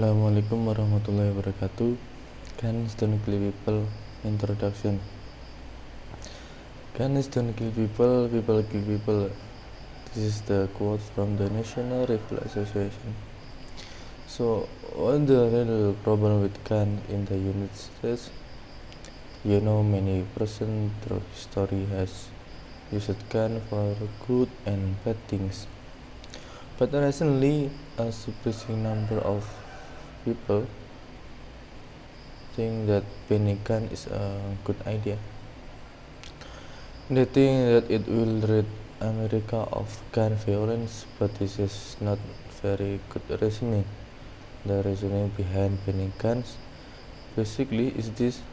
Assalamualaikum warahmatullahi wabarakatuh. Guns don't kill people. Introduction. Guns don't kill people, people kill people. This is the quote from the National Rifle Association. So, what's the real problem with gun in the United States? Many person through history has used gun for good and bad things. But recently, a surprising number of people think that banning gun is a good idea. They think that it will rid America of gun violence, but this is not very good reasoning. The reasoning behind banning guns basically is this: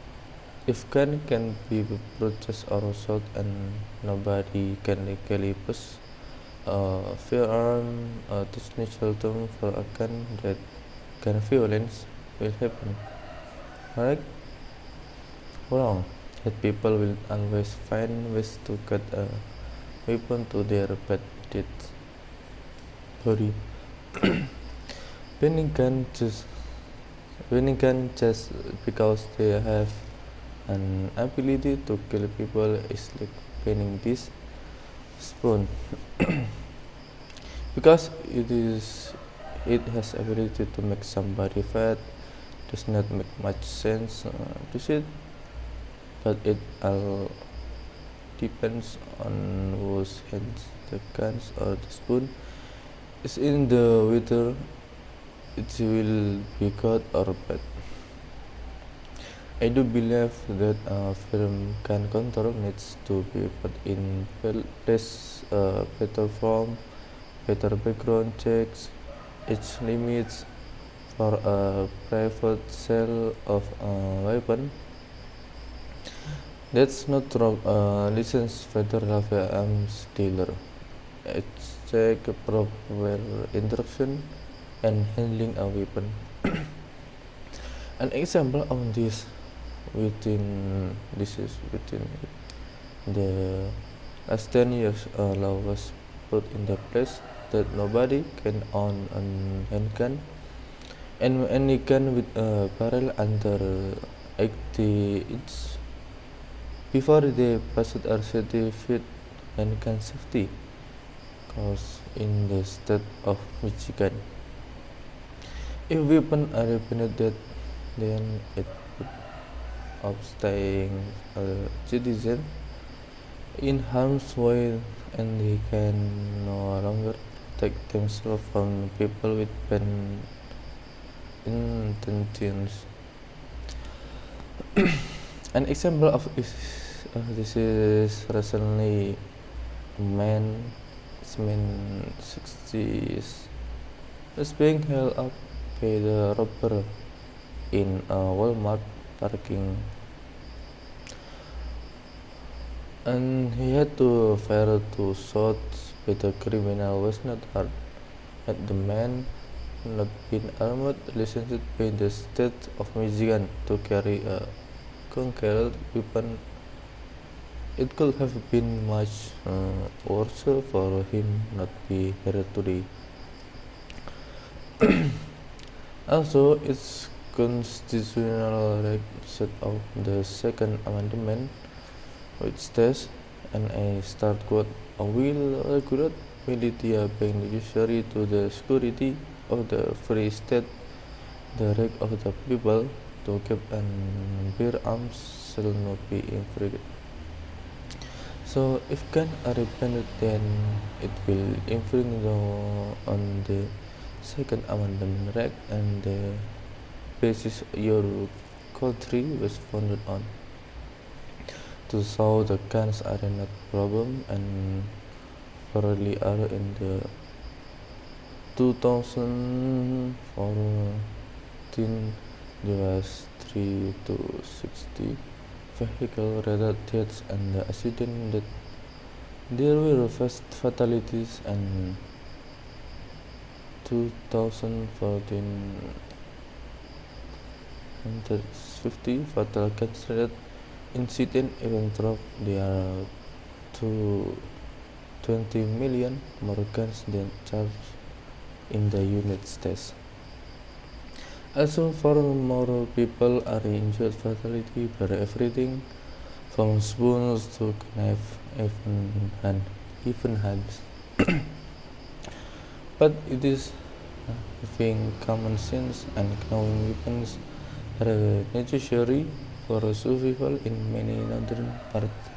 if gun can be purchased or sold and nobody can legally possess a firearm, a technical term for a gun, that gun violence will happen. Right? Wrong. That people will always find ways to get a weapon to their bad deeds. Body. Banning gun just because they have an ability to kill people is like banning this spoon. Because it has ability to make somebody fat does not make much sense, does it? But it all depends on whose hands the guns or the spoon is in, the whether it will be good or bad. I do believe that film gun control needs to be put in place, better form, better background checks, age limits for a private sale of a weapon. That's not wrong. Licensed federal firearms dealer. Age check, proper instruction, and handling a weapon. An example of this within the last 10 years, a law was put in the place that nobody can own a handgun and any gun with a barrel under 80 inches before they passed a certificate handgun safety course in the state of Michigan. If weapons are banned, then it would of staying a citizen in harm's way, and they can no longer protect themselves from people with bad intentions. An example of this is recently a man 60s is being held up by the robber in a Walmart parking, and he had to fire 2 shots, but the criminal was not hurt. Had the man not been armed, licensed by the state of Michigan to carry a concealed weapon, it could have been much worse for him not be here today. Also, its constitutional right set of the Second Amendment, which states, and I start quote, will regulate militia being necessary to the security of the free state, the right of the people to keep and bear arms shall not be infringed. So, if guns are banned, then it will infringe on the Second Amendment right and the basis your country was founded on. To show the guns are not problem and probably are in the 2014 US 3 to 60 vehicle-related deaths and the accident that there were fatalities, and 2014 150 fatal gun-related incident, even though there are 20 million more guns than charged in the United States. Also, for more people are injured fatally by everything from spoons to knife, even hands. But it is having common sense and knowing weapons are necessary for survival in many northern parts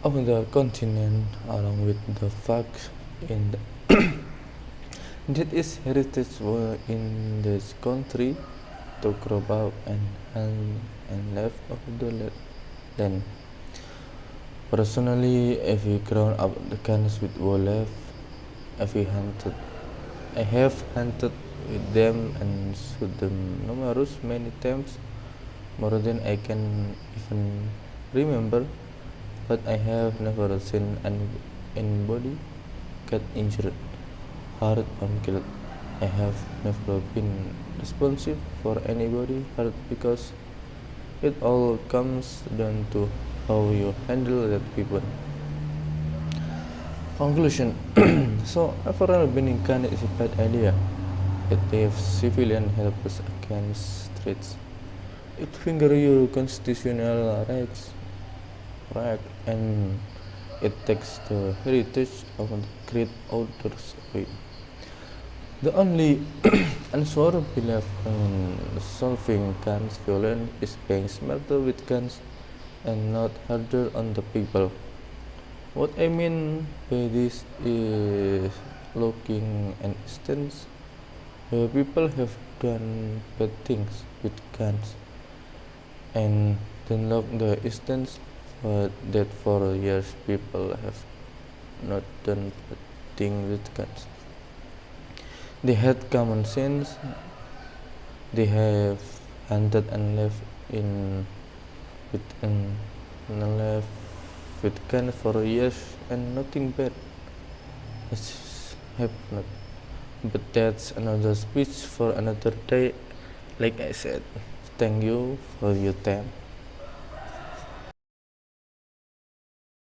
of the continent, along with the fact in that is heritage in this country to grow up and live of the land. Personally, if we grown up the guns with wildlife, if we hunted, I have hunted with them and shot them numerous many times, more than I can even remember. But I have never seen anybody get injured, hurt, or killed. I have never been responsible for anybody hurt because it all comes down to how you handle that weapon. Conclusion. So, overall, banning gun is a bad idea. It leaves civilian helpless against threats. It fingers your constitutional rights, right, and it takes the heritage of the great outdoors away. The only answer belief in solving guns violence is being smarter with guns and not harder on the people. What I mean by this is looking an instance where people have done bad things with guns and then look the instance that for years people have not done bad things with guns. They had common sense, they have hunted and lived in with and lived with guns for years and nothing bad has happened. But that's another speech for another day. Like I said, thank you for your time.